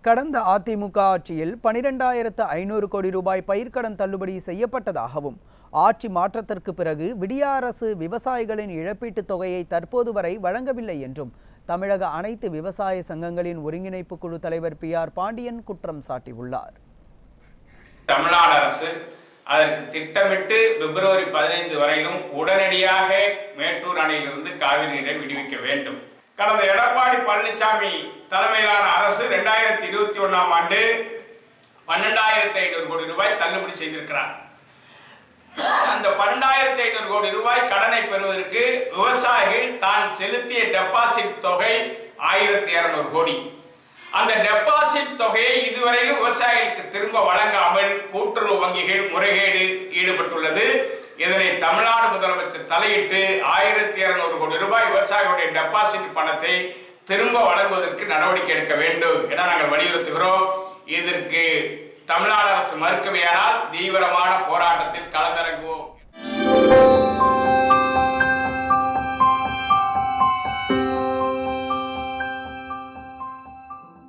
கடந்த அதிமுக ஆட்சியில் 12,500 கோடி ரூபாய் பயிர்க்கடன் தள்ளுபடி செய்யப்பட்டதாகவும் ஆட்சி மாற்றத்திற்கு பிறகு விடிய அரசு விவசாயிகளின் இழப்பீட்டுத் தொகையை தற்போது வரை வழங்கவில்லை என்றும் தமிழக அனைத்து விவசாய சங்கங்களின் ஒருங்கிணைப்பு குழு தலைவர் PR பாண்டியன் குற்றம் சாட்டியுள்ளார். தமிழ்நாடு அரசு அதற்கு திட்டமிட்டு பிப்ரவரி 15 வரையிலும் உடனடியாக மேட்டூர் அணையிலிருந்து காவிரி நீரை விடுவிக்க வேண்டும். கடந்த எடப்பாடி பழனிசாமி தலைமையிலான அரசு 2021ஆம் ஆண்டு 12,500 கோடி ரூபாய் தள்ளுபடி செய்திருக்கிறார். அந்த 12,500 கோடி ரூபாய் கடனை பெறுவதற்கு விவசாயிகள் தான் செலுத்திய டெபாசிட் தொகை 1,200 கோடி. அந்த டெபாசிட் தொகையை இதுவரையிலும் விவசாயிகளுக்கு திரும்ப வழங்காமல் கூட்டுறவு வங்கிகள் முறைகேடு ஈடுபட்டுள்ளது. இதனை தமிழ்நாடு முதலமைச்சர் தலையிட்டு 1,200 கோடி ரூபாய் விவசாயிகளுடைய டெபாசிட் பணத்தை திரும்ப வழங்குவதற்கு நடவடிக்கை எடுக்க வேண்டும் என நாங்கள் வலியுறுத்துகிறோம். இதற்கு தமிழ்நாடு அரசு மறுக்கவையானால் தீவிரமான போராட்டத்தில் களமிறங்குவோம்.